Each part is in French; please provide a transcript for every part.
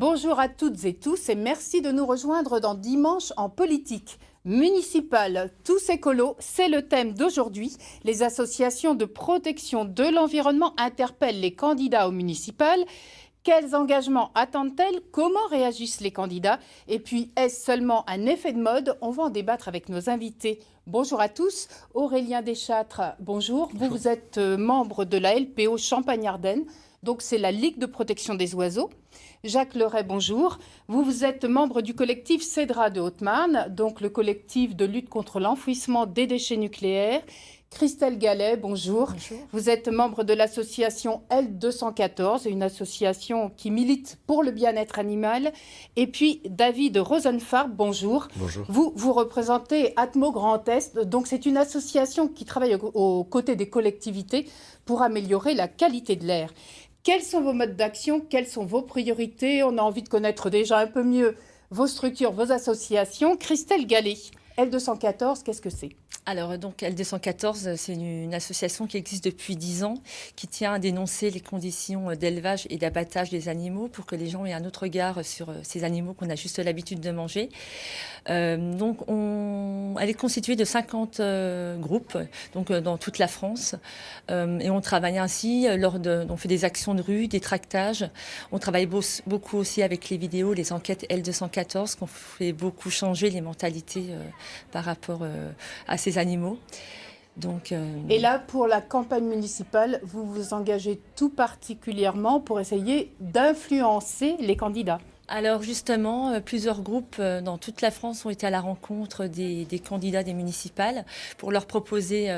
Bonjour à toutes et tous et merci de nous rejoindre dans Dimanche en politique. Municipal, tous écolos, c'est le thème d'aujourd'hui. Les associations de protection de l'environnement interpellent les candidats au municipal. Quels engagements attendent-elles? Comment réagissent les candidats? Et puis, est-ce seulement un effet de mode? On va en débattre avec nos invités. Bonjour à tous. Aurélien Deschâtres, bonjour. Bonjour. Vous êtes membre de la LPO Champagne-Ardenne. Donc, c'est la Ligue de protection des oiseaux. Jacques Leray, bonjour. Vous êtes membre du collectif CEDRA de Haute-Marne, donc le collectif de lutte contre l'enfouissement des déchets nucléaires. Christelle Gallet, bonjour. Bonjour. Vous êtes membre de l'association L214, une association qui milite pour le bien-être animal. Et puis David Rosenfarb, bonjour. Bonjour. Vous représentez Atmo Grand Est, donc c'est une association qui travaille aux côtés des collectivités pour améliorer la qualité de l'air. Quels sont vos modes d'action? Quelles sont vos priorités? On a envie de connaître déjà un peu mieux vos structures, vos associations. Christelle Gallet, L214, qu'est-ce que c'est? Alors, donc, L214, c'est une association qui existe depuis 10 ans, qui tient à dénoncer les conditions d'élevage et d'abattage des animaux pour que les gens aient un autre regard sur ces animaux qu'on a juste l'habitude de manger. Donc, elle est constituée de 50 groupes, donc dans toute la France. Et on travaille ainsi, on fait des actions de rue, des tractages. On travaille beaucoup aussi avec les vidéos, les enquêtes L214, qui ont fait beaucoup changer les mentalités par rapport à ces animaux. Donc, Et là, pour la campagne municipale, vous vous engagez tout particulièrement pour essayer d'influencer les candidats. Alors justement, plusieurs groupes dans toute la France ont été à la rencontre des candidats des municipales pour leur proposer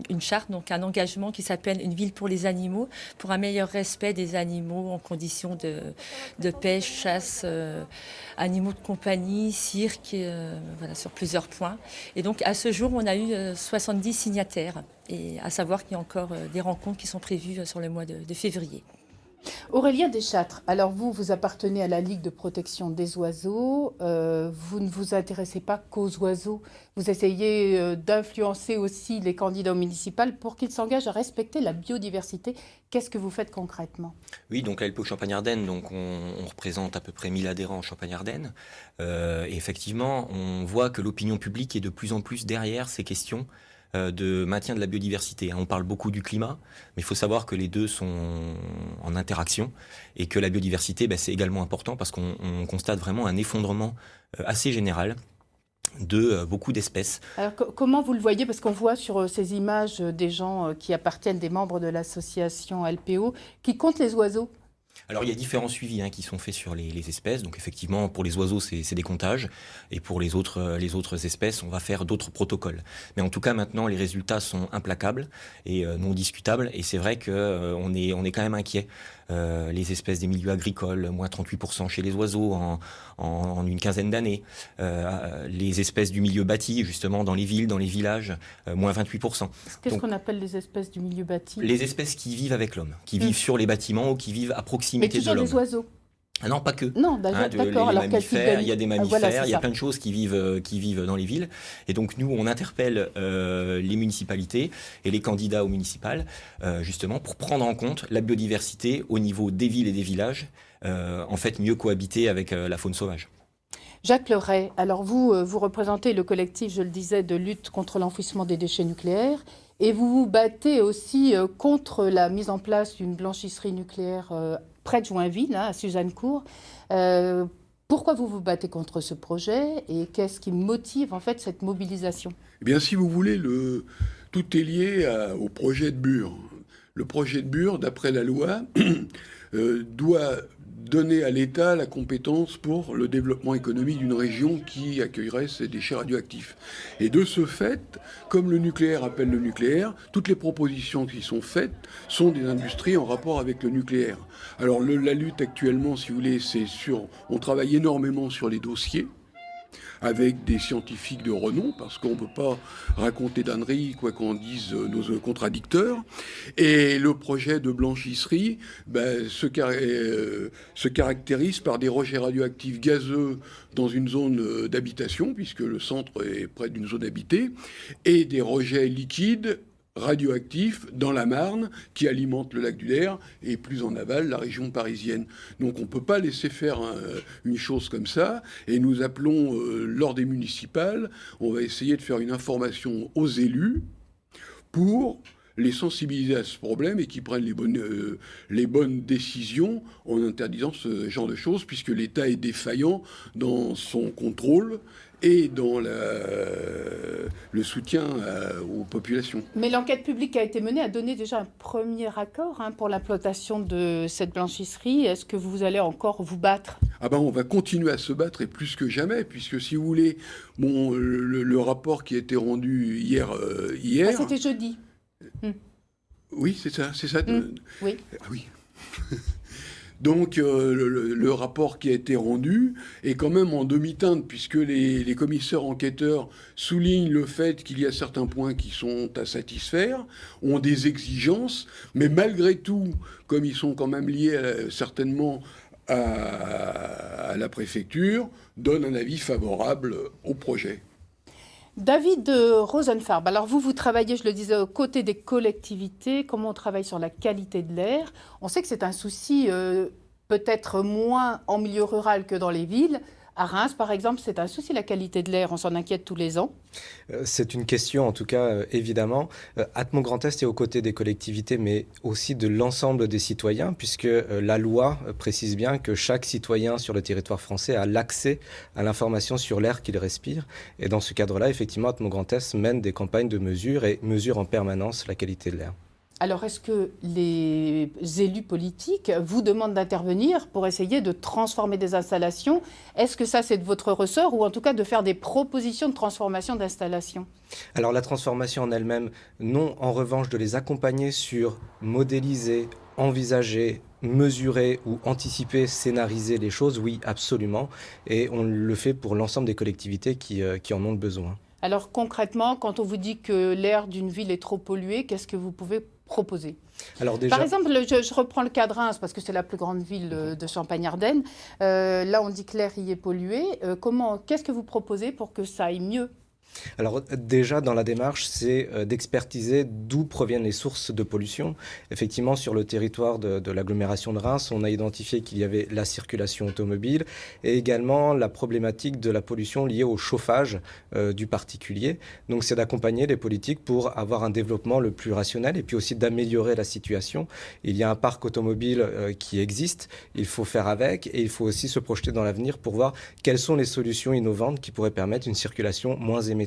une charte, donc un engagement qui s'appelle « Une ville pour les animaux » pour un meilleur respect des animaux en conditions de pêche, chasse, animaux de compagnie, cirque, voilà, sur plusieurs points. Et donc à ce jour, on a eu 70 signataires, et à savoir qu'il y a encore des rencontres qui sont prévues sur le mois de février. Aurélien Deschâtres, alors vous appartenez à la Ligue de protection des oiseaux. Vous ne vous intéressez pas qu'aux oiseaux. Vous essayez d'influencer aussi les candidats municipaux pour qu'ils s'engagent à respecter la biodiversité. Qu'est-ce que vous faites concrètement? Oui, donc la LPO Champagne-Ardenne, donc on représente à peu près 1000 adhérents en Champagne-Ardenne. Et effectivement, on voit que l'opinion publique est de plus en plus derrière ces questions de maintien de la biodiversité. On parle beaucoup du climat, mais il faut savoir que les deux sont en interaction et que la biodiversité, c'est également important parce qu'on constate vraiment un effondrement assez général de beaucoup d'espèces. Alors comment vous le voyez? Parce qu'on voit sur ces images des gens qui appartiennent, des membres de l'association LPO, qui comptent les oiseaux. Alors il y a différents suivis qui sont faits sur les espèces. Donc effectivement, pour les oiseaux, c'est des comptages. Et pour les autres espèces, on va faire d'autres protocoles. Mais en tout cas, maintenant, les résultats sont implacables et non discutables. Et c'est vrai qu'on est quand même inquiet. Les espèces des milieux agricoles, moins 38% chez les oiseaux en une quinzaine d'années. Les espèces du milieu bâti, justement, dans les villes, dans les villages, moins 28%. Qu'est-ce qu'on appelle les espèces du milieu bâti? Les espèces qui vivent avec l'homme, qui vivent sur les bâtiments ou qui vivent à proximité de l'homme. Mais toujours des oiseaux? Ah non, pas que. Non, d'accord. Alors il y a des mammifères, voilà, il y a plein de choses qui vivent dans les villes. Et donc nous, on interpelle les municipalités et les candidats aux municipales, justement, pour prendre en compte la biodiversité au niveau des villes et des villages, en fait, mieux cohabiter avec la faune sauvage. Jacques Leray, alors vous représentez le collectif, je le disais, de lutte contre l'enfouissement des déchets nucléaires. Et vous vous battez aussi contre la mise en place d'une blanchisserie nucléaire près de Joinville, à Suzannecourt. Pourquoi vous vous battez contre ce projet et qu'est-ce qui motive en fait cette mobilisation? Eh bien, si vous voulez, tout est lié au projet de Bure. Le projet de Bure, d'après la loi, doit donner à l'État la compétence pour le développement économique d'une région qui accueillerait ces déchets radioactifs. Et de ce fait, comme le nucléaire appelle le nucléaire, toutes les propositions qui sont faites sont des industries en rapport avec le nucléaire. Alors la lutte actuellement, si vous voulez, on travaille énormément sur les dossiers, avec des scientifiques de renom, parce qu'on ne peut pas raconter d'âneries, quoi qu'en disent nos contradicteurs. Et le projet de blanchisserie se caractérise par des rejets radioactifs gazeux dans une zone d'habitation, puisque le centre est près d'une zone habitée, et des rejets liquides radioactifs dans la Marne qui alimentent le lac du Der et plus en aval la région parisienne. Donc on ne peut pas laisser faire une chose comme ça et nous appelons lors des municipales, on va essayer de faire une information aux élus pour les sensibiliser à ce problème et qui prennent les bonnes décisions en interdisant ce genre de choses puisque l'État est défaillant dans son contrôle et dans le soutien aux populations. Mais l'enquête publique qui a été menée a donné déjà un premier accord pour l'implantation de cette blanchisserie. Est-ce que vous allez encore vous battre ? On va continuer à se battre et plus que jamais, puisque si vous voulez, le rapport qui a été rendu hier... c'était jeudi. Oui, c'est ça. Oui. Ah oui. Donc le rapport qui a été rendu est quand même en demi-teinte, puisque les commissaires enquêteurs soulignent le fait qu'il y a certains points qui sont à satisfaire, ont des exigences, mais malgré tout, comme ils sont quand même liés certainement à la préfecture, donnent un avis favorable au projet. David Rosenfarb, alors vous travaillez, je le disais, aux côtés des collectivités. Comment on travaille sur la qualité de l'air ? On sait que c'est un souci peut-être moins en milieu rural que dans les villes. À Reims, par exemple, c'est un souci, la qualité de l'air. On s'en inquiète tous les ans. C'est une question, en tout cas, évidemment. Atmo Grand Est est aux côtés des collectivités, mais aussi de l'ensemble des citoyens, puisque la loi précise bien que chaque citoyen sur le territoire français a l'accès à l'information sur l'air qu'il respire. Et dans ce cadre-là, effectivement, Atmo Grand Est mène des campagnes de mesures et mesure en permanence la qualité de l'air. Alors, est-ce que les élus politiques vous demandent d'intervenir pour essayer de transformer des installations ? Est-ce que ça, c'est de votre ressort ou en tout cas de faire des propositions de transformation d'installations ? Alors, la transformation en elle-même, non. En revanche, de les accompagner sur modéliser, envisager, mesurer ou anticiper, scénariser les choses, oui, absolument. Et on le fait pour l'ensemble des collectivités qui en ont besoin. Alors, concrètement, quand on vous dit que l'air d'une ville est trop pollué, qu'est-ce que vous pouvez proposer ? Alors déjà... Par exemple, je reprends le cas de Reims, parce que c'est la plus grande ville de Champagne-Ardenne. Là, on dit que l'air y est pollué. Qu'est-ce que vous proposez pour que ça aille mieux ? Alors déjà, dans la démarche, c'est d'expertiser d'où proviennent les sources de pollution. Effectivement, sur le territoire de l'agglomération de Reims, on a identifié qu'il y avait la circulation automobile et également la problématique de la pollution liée au chauffage du particulier. Donc c'est d'accompagner les politiques pour avoir un développement le plus rationnel et puis aussi d'améliorer la situation. Il y a un parc automobile qui existe, il faut faire avec et il faut aussi se projeter dans l'avenir pour voir quelles sont les solutions innovantes qui pourraient permettre une circulation moins émettrice.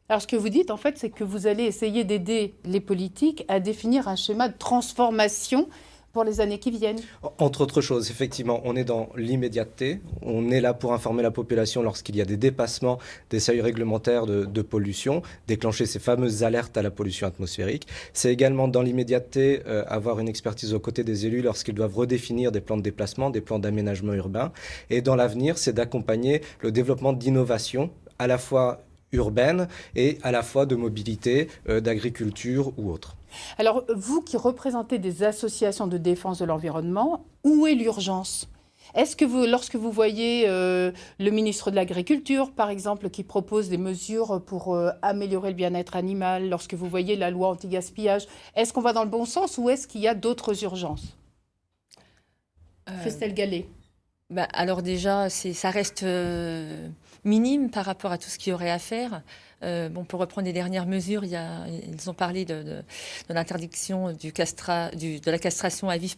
Alors ce que vous dites, en fait, c'est que vous allez essayer d'aider les politiques à définir un schéma de transformation pour les années qui viennent. Entre autres choses, effectivement, on est dans l'immédiateté. On est là pour informer la population lorsqu'il y a des dépassements des seuils réglementaires de pollution, déclencher ces fameuses alertes à la pollution atmosphérique. C'est également dans l'immédiateté avoir une expertise aux côtés des élus lorsqu'ils doivent redéfinir des plans de déplacement, des plans d'aménagement urbain. Et dans l'avenir, c'est d'accompagner le développement d'innovation à la fois urbaine et à la fois de mobilité, d'agriculture ou autre. Alors, vous qui représentez des associations de défense de l'environnement, où est l'urgence ? Est-ce que lorsque vous voyez le ministre de l'Agriculture, par exemple, qui propose des mesures pour améliorer le bien-être animal, lorsque vous voyez la loi anti-gaspillage, est-ce qu'on va dans le bon sens ou est-ce qu'il y a d'autres urgences ? Christelle Gallet. Alors déjà, ça reste minime par rapport à tout ce qu'il y aurait à faire. Pour reprendre les dernières mesures, ils ont parlé de l'interdiction de la castration à vif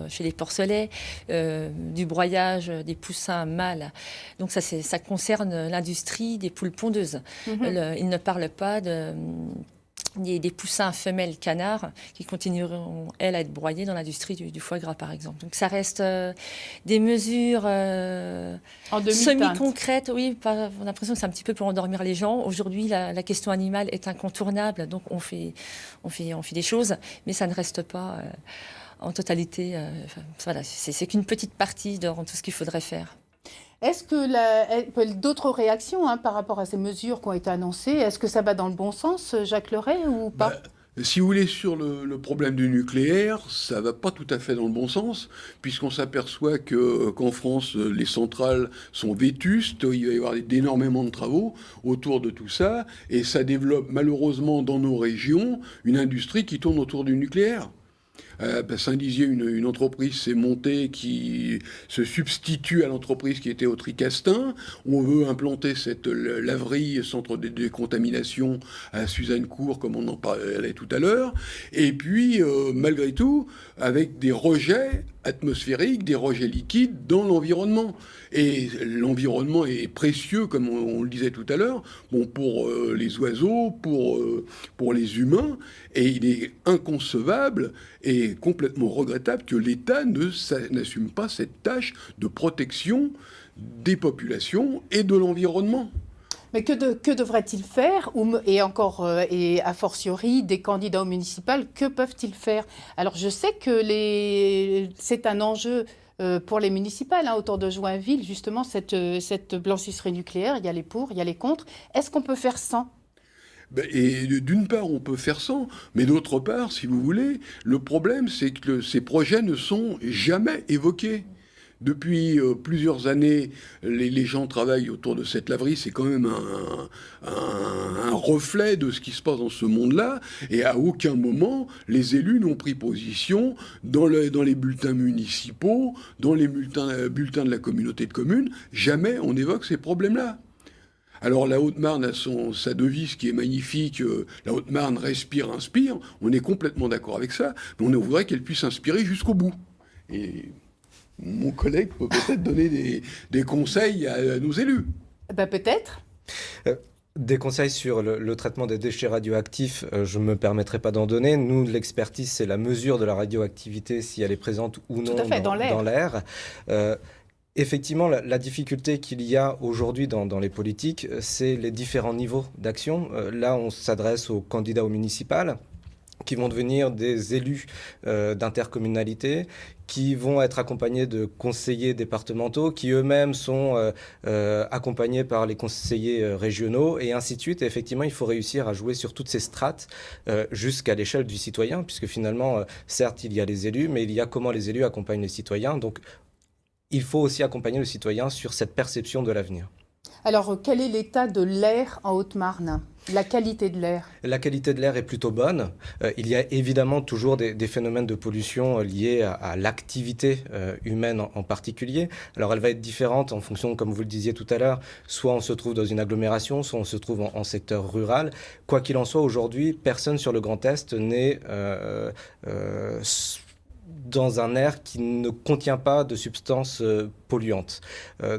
chez les porcelets, du broyage des poussins mâles. Donc ça concerne l'industrie des poules pondeuses. Ils ne parlent pas des poussins femelles canards qui continueront, elles, à être broyées dans l'industrie du foie gras, par exemple. Donc ça reste des mesures semi-concrètes. Oui, on a l'impression que c'est un petit peu pour endormir les gens. Aujourd'hui, la question animale est incontournable, donc on fait des choses, mais ça ne reste pas en totalité. Voilà, c'est qu'une petite partie de tout ce qu'il faudrait faire. Est-ce que d'autres réactions par rapport à ces mesures qui ont été annoncées, est-ce que ça va dans le bon sens, Jacques Leray, ou pas ? Si vous voulez, sur le problème du nucléaire, ça va pas tout à fait dans le bon sens, puisqu'on s'aperçoit qu'en France, les centrales sont vétustes, il va y avoir énormément de travaux autour de tout ça, et ça développe malheureusement dans nos régions une industrie qui tourne autour du nucléaire. Saint-Dizier, une entreprise s'est montée qui se substitue à l'entreprise qui était au Tricastin. On veut implanter cette laverie, centre de décontamination à Suzannecourt, comme on en parlait tout à l'heure. Et puis, malgré tout, avec des rejets atmosphériques, des rejets liquides dans l'environnement. Et l'environnement est précieux, comme on le disait tout à l'heure, bon, pour les oiseaux, pour les humains, et il est inconcevable et complètement regrettable que l'État n'assume pas cette tâche de protection des populations et de l'environnement. Mais que devrait-il faire et a fortiori, des candidats au municipal, que peuvent-ils faire? Alors, je sais que c'est un enjeu pour les municipales, autour de Joinville, justement, cette blanchisserie nucléaire. Il y a les pour, il y a les contre. Est-ce qu'on peut faire sans? Et d'une part, on peut faire sans, mais d'autre part, si vous voulez, le problème, c'est que ces projets ne sont jamais évoqués. Depuis plusieurs années, les gens travaillent autour de cette laverie. C'est quand même un reflet de ce qui se passe dans ce monde-là. Et à aucun moment, les élus n'ont pris position dans les bulletins municipaux, dans les bulletins de la communauté de communes. Jamais on évoque ces problèmes-là. Alors la Haute-Marne a sa devise qui est magnifique, la Haute-Marne respire, inspire. On est complètement d'accord avec ça, mais on voudrait qu'elle puisse inspirer jusqu'au bout. Et mon collègue peut peut-être donner des conseils à nos élus. Peut-être. Des conseils sur le traitement des déchets radioactifs, je ne me permettrai pas d'en donner. Nous, l'expertise, c'est la mesure de la radioactivité, si elle est présente ou non dans l'air. Effectivement, la difficulté qu'il y a aujourd'hui dans les politiques, c'est les différents niveaux d'action. Là, on s'adresse aux candidats au municipal, qui vont devenir des élus d'intercommunalité, qui vont être accompagnés de conseillers départementaux, qui eux-mêmes sont accompagnés par les conseillers régionaux, et ainsi de suite. Et effectivement, il faut réussir à jouer sur toutes ces strates jusqu'à l'échelle du citoyen, puisque finalement, certes, il y a les élus, mais il y a comment les élus accompagnent les citoyens. Donc, il faut aussi accompagner le citoyen sur cette perception de l'avenir. Alors, quel est l'état de l'air en Haute-Marne ? La qualité de l'air? La qualité de l'air est plutôt bonne. Il y a évidemment toujours des phénomènes de pollution liés à l'activité humaine en particulier. Alors elle va être différente en fonction, comme vous le disiez tout à l'heure, soit on se trouve dans une agglomération, soit on se trouve en secteur rural. Quoi qu'il en soit, aujourd'hui, personne sur le Grand Est n'est dans un air qui ne contient pas de substances polluantes.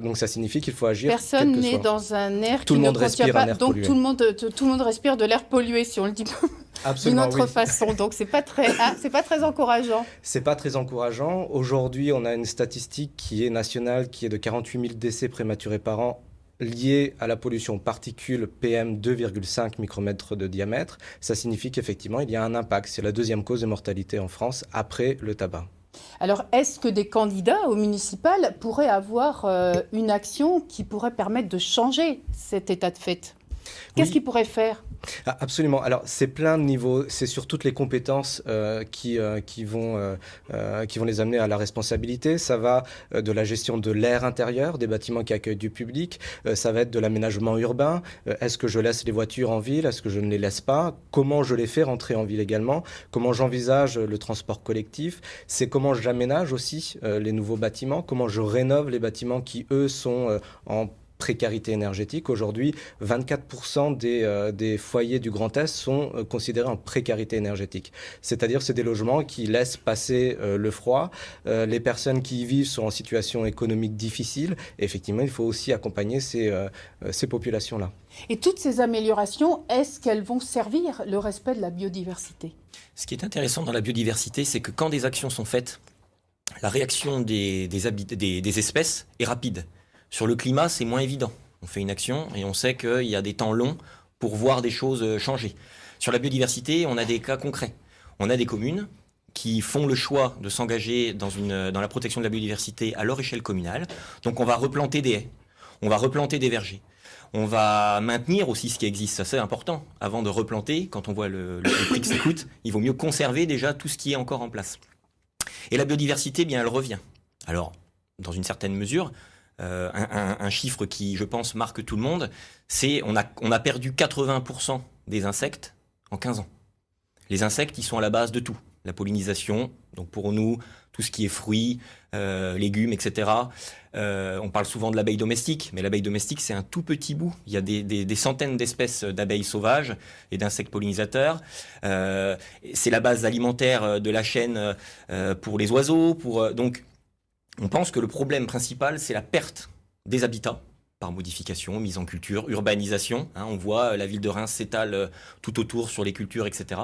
Donc ça signifie qu'il faut agir. Personne n'est dans un air qui ne contient pas. Donc tout le monde respire de l'air pollué, si on le dit d'une autre façon. Donc c'est pas très encourageant. C'est pas très encourageant. Aujourd'hui, on a une statistique qui est nationale, qui est de 48 000 décès prématurés par an, lié à la pollution particules PM 2,5 micromètres de diamètre. Ça signifie qu'effectivement, il y a un impact. C'est la deuxième cause de mortalité en France après le tabac. Alors, est-ce que des candidats au municipal pourraient avoir une action qui pourrait permettre de changer cet état de fait ? Qu'est-ce qu'ils pourraient faire ? Absolument. Alors, c'est plein de niveaux. C'est sur toutes les compétences qui vont les amener à la responsabilité. Ça va de la gestion de l'air intérieur, des bâtiments qui accueillent du public. Ça va être de l'aménagement urbain. Est-ce que je laisse les voitures en ville? Est-ce que je ne les laisse pas? Comment je les fais rentrer en ville également? Comment j'envisage le transport collectif? C'est comment j'aménage aussi les nouveaux bâtiments? Comment je rénove les bâtiments qui, eux, sont en précarité énergétique. Aujourd'hui, 24% des foyers du Grand Est sont considérés en précarité énergétique. C'est-à-dire c'est des logements qui laissent passer le froid. Les personnes qui y vivent sont en situation économique difficile. Et effectivement, il faut aussi accompagner ces populations-là. Et toutes ces améliorations, est-ce qu'elles vont servir le respect de la biodiversité ? Ce qui est intéressant dans la biodiversité, c'est que quand des actions sont faites, la réaction des espèces est rapide. Sur le climat, c'est moins évident. On fait une action et on sait qu'il y a des temps longs pour voir des choses changer. Sur la biodiversité, on a des cas concrets. On a des communes qui font le choix de s'engager dans la protection de la biodiversité à leur échelle communale. Donc on va replanter des haies, on va replanter des vergers. On va maintenir aussi ce qui existe, ça c'est important. Avant de replanter, quand on voit le prix que ça coûte, il vaut mieux conserver déjà tout ce qui est encore en place. Et la biodiversité, bien, elle revient. Alors, dans une certaine mesure, un chiffre qui, je pense, marque tout le monde, c'est on a perdu 80% des insectes en 15 ans. Les insectes, ils sont à la base de tout. La pollinisation, donc pour nous, tout ce qui est fruits, légumes, etc. On parle souvent de l'abeille domestique, mais l'abeille domestique, c'est un tout petit bout. Il y a des centaines d'espèces d'abeilles sauvages et d'insectes pollinisateurs. C'est la base alimentaire de la chaîne pour les oiseaux. Donc, on pense que le problème principal, c'est la perte des habitats par modification, mise en culture, urbanisation. On voit la ville de Reims s'étale tout autour sur les cultures, etc.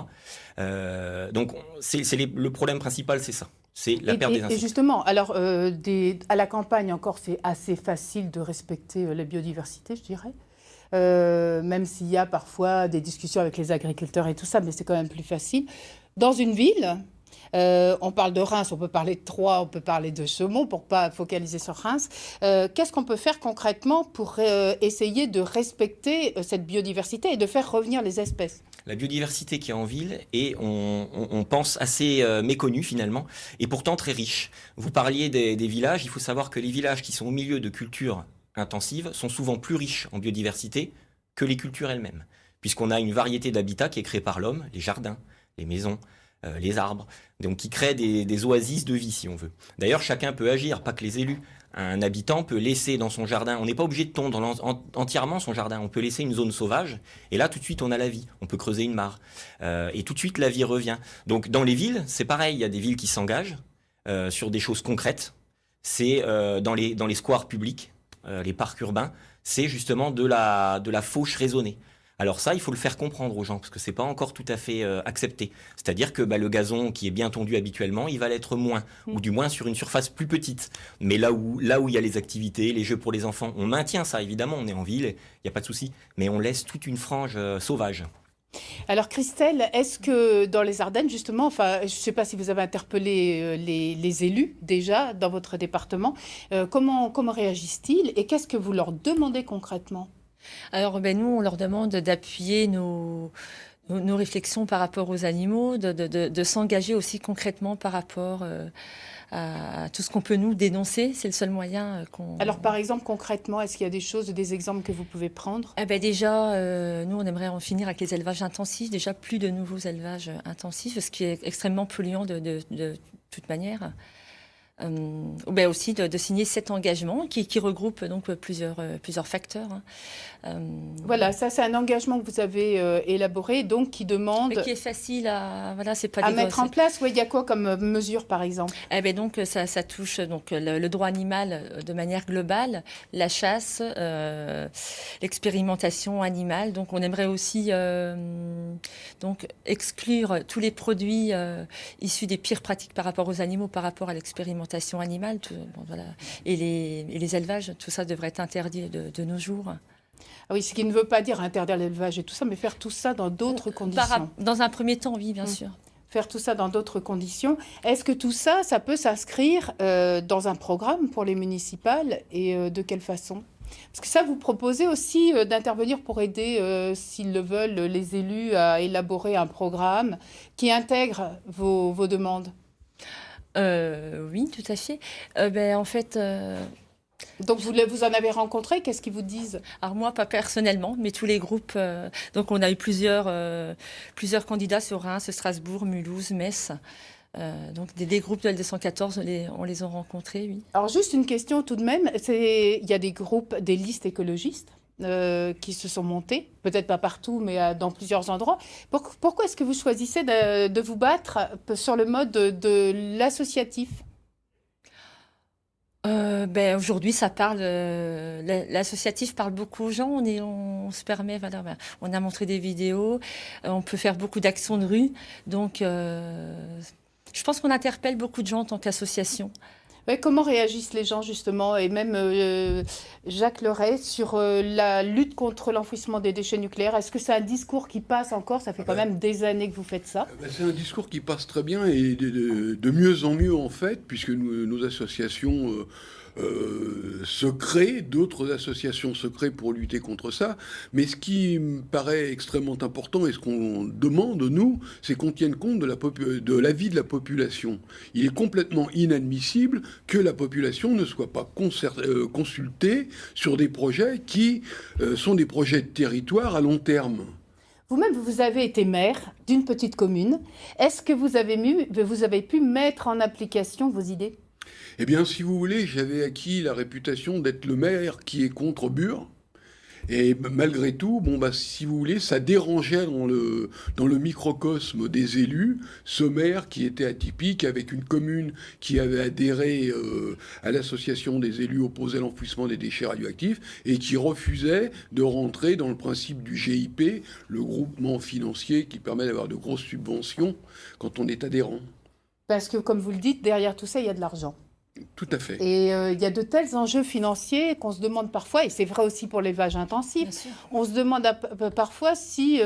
Donc, le problème principal, c'est ça. C'est la perte des insectes. Et justement, alors, à la campagne encore, c'est assez facile de respecter la biodiversité, je dirais. Même s'il y a parfois des discussions avec les agriculteurs et tout ça, mais c'est quand même plus facile. Dans une ville, on parle de Reims, on peut parler de Troyes, on peut parler de Chaumont, pour ne pas focaliser sur Reims. Qu'est-ce qu'on peut faire concrètement pour essayer de respecter cette biodiversité et de faire revenir les espèces ? La biodiversité qui est en ville est, on pense, assez méconnue finalement, et pourtant très riche. Vous parliez des villages, il faut savoir que les villages qui sont au milieu de cultures intensives sont souvent plus riches en biodiversité que les cultures elles-mêmes, puisqu'on a une variété d'habitats qui est créée par l'homme, les jardins, les maisons, les arbres, donc qui créent des oasis de vie si on veut. D'ailleurs, chacun peut agir, pas que les élus. Un habitant peut laisser dans son jardin, on n'est pas obligé de tondre entièrement son jardin, on peut laisser une zone sauvage, et là tout de suite on a la vie, on peut creuser une mare, et tout de suite la vie revient. Donc dans les villes, c'est pareil, il y a des villes qui s'engagent sur des choses concrètes, c'est dans les squares publics, les parcs urbains, c'est justement de la fauche raisonnée. Alors ça, il faut le faire comprendre aux gens, parce que c'est pas encore tout à fait accepté. C'est-à-dire que le gazon qui est bien tondu habituellement, il va l'être moins, ou du moins sur une surface plus petite. Mais là où il y a les activités, les jeux pour les enfants, on maintient ça, évidemment, on est en ville, il n'y a pas de souci, mais on laisse toute une frange sauvage. Alors Christelle, est-ce que dans les Ardennes, justement, enfin, je ne sais pas si vous avez interpellé les élus déjà dans votre département, comment réagissent-ils et qu'est-ce que vous leur demandez concrètement ? Alors, nous, on leur demande d'appuyer nos réflexions par rapport aux animaux, de s'engager aussi concrètement par rapport à tout ce qu'on peut nous dénoncer. C'est le seul moyen qu'on... Alors, par exemple, concrètement, est-ce qu'il y a des choses, des exemples que vous pouvez prendre ? Déjà, nous, on aimerait en finir avec les élevages intensifs. Déjà, plus de nouveaux élevages intensifs, ce qui est extrêmement polluant de toute manière. Aussi de signer cet engagement qui regroupe donc plusieurs facteurs. Voilà, ça c'est un engagement que vous avez élaboré, donc qui demande... Mais qui est facile à mettre en place. Oui, il y a quoi comme mesure par exemple ? Donc ça touche donc le droit animal de manière globale, la chasse, l'expérimentation animale. Donc on aimerait aussi donc exclure tous les produits issus des pires pratiques par rapport aux animaux, par rapport à l'expérimentation animale, et les élevages, tout ça devrait être interdit de nos jours. Ah oui, ce qui ne veut pas dire interdire l'élevage et tout ça, mais faire tout ça dans d'autres conditions. Dans un premier temps, oui, bien sûr. Faire tout ça dans d'autres conditions. Est-ce que tout ça, ça peut s'inscrire dans un programme pour les municipales et de quelle façon ? Parce que ça, vous proposez aussi d'intervenir pour aider, s'ils le veulent, les élus à élaborer un programme qui intègre vos demandes. Oui, tout à fait. En fait... Donc vous en avez rencontré, qu'est-ce qu'ils vous disent ? Alors moi, pas personnellement, mais tous les groupes. Donc on a eu plusieurs candidats sur Reims, Strasbourg, Mulhouse, Metz. Donc des groupes de L214, on les a rencontrés, oui. Alors juste une question tout de même, il y a des groupes, des listes écologistes qui se sont montés, peut-être pas partout, mais dans plusieurs endroits. Pourquoi est-ce que vous choisissez de vous battre sur le mode de l'associatif ? Aujourd'hui, ça parle. L'associatif parle beaucoup aux gens. On se permet. On a montré des vidéos. On peut faire beaucoup d'actions de rue. Donc, je pense qu'on interpelle beaucoup de gens en tant qu'association. Ouais, comment réagissent les gens justement, et même Jacques Leray, sur la lutte contre l'enfouissement des déchets nucléaires ? Est-ce que c'est un discours qui passe encore ? Ça fait quand même des années que vous faites ça. C'est un discours qui passe très bien et de mieux en mieux en fait, puisque nos associations d'autres associations se créent pour lutter contre ça. Mais ce qui me paraît extrêmement important et ce qu'on demande, nous, c'est qu'on tienne compte de l'avis de la population. Il est complètement inadmissible que la population ne soit pas consultée sur des projets qui sont des projets de territoire à long terme. Vous-même, vous avez été maire d'une petite commune. Est-ce que vous avez pu mettre en application vos idées ? Eh bien, si vous voulez, j'avais acquis la réputation d'être le maire qui est contre Bure. Et malgré tout, si vous voulez, ça dérangeait dans le microcosme des élus, ce maire qui était atypique, avec une commune qui avait adhéré à l'association des élus opposés à l'enfouissement des déchets radioactifs et qui refusait de rentrer dans le principe du GIP, le groupement financier qui permet d'avoir de grosses subventions quand on est adhérent. Parce que, comme vous le dites, derrière tout ça, il y a de l'argent. Tout à fait. Et il y a de tels enjeux financiers qu'on se demande parfois, et c'est vrai aussi pour l'élevage intensif, on se demande parfois si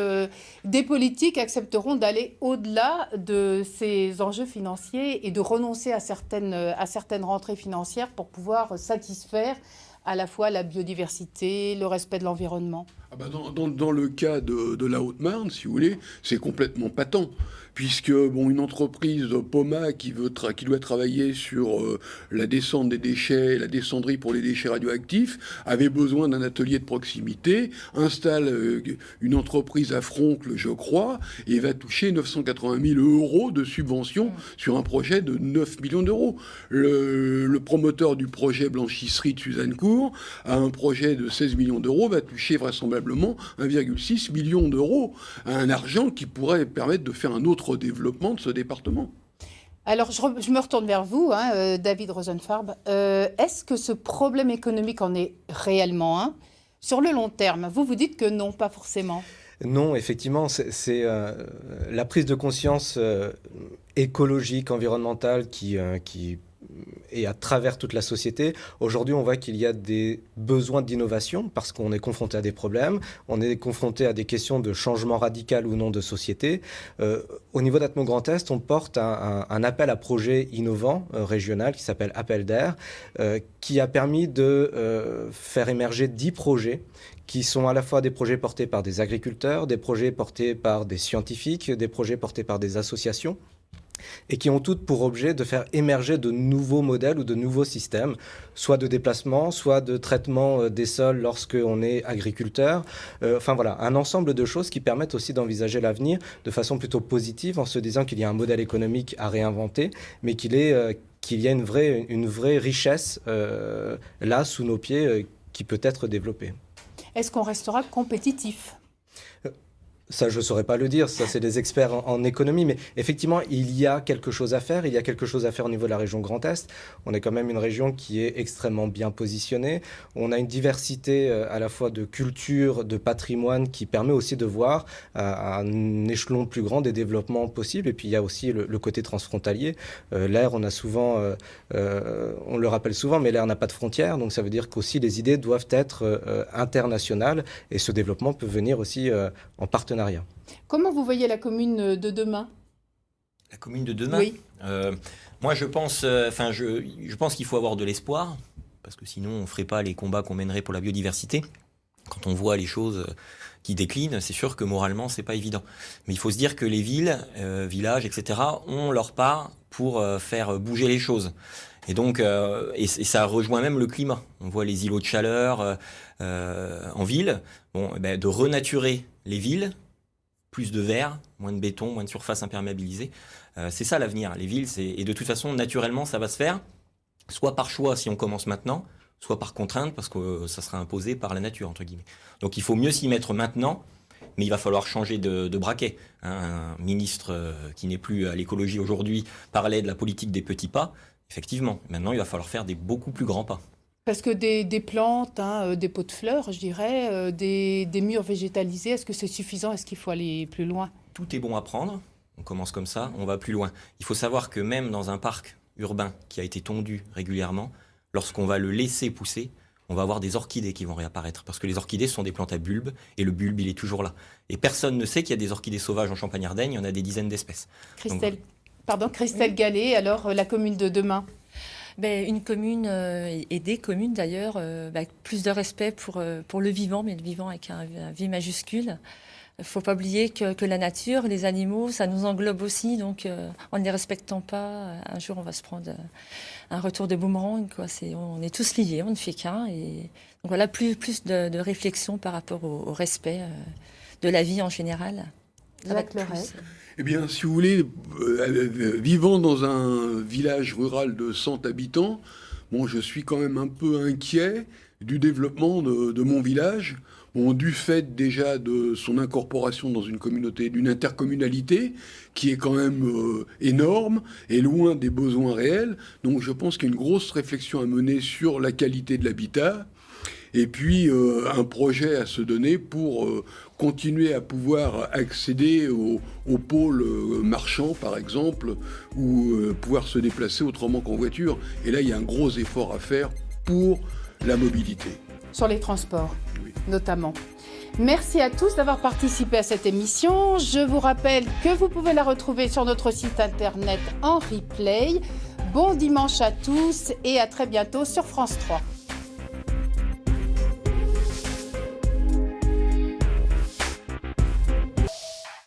des politiques accepteront d'aller au-delà de ces enjeux financiers et de renoncer à certaines rentrées financières pour pouvoir satisfaire à la fois la biodiversité, le respect de l'environnement. Dans le cas de la Haute-Marne, si vous voulez, c'est complètement patent. Puisque une entreprise Poma qui doit travailler sur la descente des déchets, la descenderie pour les déchets radioactifs, avait besoin d'un atelier de proximité, installe une entreprise à Froncle, je crois, et va toucher 980 000 € de subvention sur un projet de 9 millions d'euros. Le promoteur du projet blanchisserie de Suzannecourt a un projet de 16 millions d'euros, va toucher vraisemblablement 1,6 million d'euros, un argent qui pourrait permettre de faire un autre développement de ce département. Alors, je me retourne vers vous, David Rosenfarb. Est-ce que ce problème économique en est réellement un ? Sur le long terme, vous dites que non, pas forcément. Non, effectivement, c'est la prise de conscience écologique, environnementale qui et à travers toute la société. Aujourd'hui, on voit qu'il y a des besoins d'innovation parce qu'on est confronté à des problèmes, on est confronté à des questions de changement radical ou non de société. Au niveau d'Atmo Grand Est, on porte un appel à projet innovant régional qui s'appelle Appel d'air, qui a permis de faire émerger 10 projets qui sont à la fois des projets portés par des agriculteurs, des projets portés par des scientifiques, des projets portés par des associations, et qui ont toutes pour objet de faire émerger de nouveaux modèles ou de nouveaux systèmes, soit de déplacement, soit de traitement des sols lorsqu'on est agriculteur. Enfin voilà, un ensemble de choses qui permettent aussi d'envisager l'avenir de façon plutôt positive en se disant qu'il y a un modèle économique à réinventer, mais qu'il y a une vraie richesse là, sous nos pieds, qui peut être développée. Est-ce qu'on restera compétitif ? Ça, je ne saurais pas le dire, ça c'est des experts en économie, mais effectivement, il y a quelque chose à faire, au niveau de la région Grand Est. On est quand même une région qui est extrêmement bien positionnée. On a une diversité à la fois de culture, de patrimoine qui permet aussi de voir à un échelon plus grand des développements possibles. Et puis il y a aussi le côté transfrontalier. L'air, on le rappelle souvent, mais l'air n'a pas de frontières, donc ça veut dire qu'aussi les idées doivent être internationales et ce développement peut venir aussi en partenariat. Comment vous voyez la commune de demain ? La commune de demain ? Oui. Moi, je pense qu'il faut avoir de l'espoir, parce que sinon, on ne ferait pas les combats qu'on mènerait pour la biodiversité. Quand on voit les choses qui déclinent, c'est sûr que moralement, c'est pas évident. Mais il faut se dire que les villes, villages, etc., ont leur part pour faire bouger les choses. Et donc, et ça rejoint même le climat. On voit les îlots de chaleur en ville. De renaturer les villes, plus de verre, moins de béton, moins de surface imperméabilisée. C'est ça l'avenir. Les villes, et de toute façon, naturellement, ça va se faire, soit par choix si on commence maintenant, soit par contrainte parce que ça sera imposé par la nature, entre guillemets. Donc il faut mieux s'y mettre maintenant, mais il va falloir changer de braquet. Un ministre qui n'est plus à l'écologie aujourd'hui parlait de la politique des petits pas. Effectivement, maintenant il va falloir faire des beaucoup plus grands pas. Parce que des plantes, des pots de fleurs, je dirais, des murs végétalisés, est-ce que c'est suffisant ? Est-ce qu'il faut aller plus loin ? Tout est bon à prendre, on commence comme ça, on va plus loin. Il faut savoir que même dans un parc urbain qui a été tondu régulièrement, lorsqu'on va le laisser pousser, on va avoir des orchidées qui vont réapparaître. Parce que les orchidées sont des plantes à bulbes, et le bulbe, il est toujours là. Et personne ne sait qu'il y a des orchidées sauvages en Champagne-Ardenne, il y en a des dizaines d'espèces. Christelle Gallet, alors la commune de demain ? Une commune et des communes d'ailleurs, avec plus de respect pour le vivant, mais le vivant avec un V majuscule. Il ne faut pas oublier que la nature, les animaux, ça nous englobe aussi. Donc, en ne les respectant pas, un jour, on va se prendre un retour de boomerang, quoi. On est tous liés, on ne fait qu'un. Et donc, voilà, plus de réflexion par rapport au respect de la vie en général. Jacques Leray. Eh bien, si vous voulez, vivant dans un village rural de 100 habitants, je suis quand même un peu inquiet du développement de mon village. Du fait déjà de son incorporation dans une communauté, d'une intercommunalité qui est quand même énorme et loin des besoins réels. Donc je pense qu'il y a une grosse réflexion à mener sur la qualité de l'habitat et puis un projet à se donner pour continuer à pouvoir accéder aux pôles marchands, par exemple, ou pouvoir se déplacer autrement qu'en voiture. Et là, il y a un gros effort à faire pour la mobilité. Sur les transports, oui, notamment. Merci à tous d'avoir participé à cette émission. Je vous rappelle que vous pouvez la retrouver sur notre site internet en replay. Bon dimanche à tous et à très bientôt sur France 3.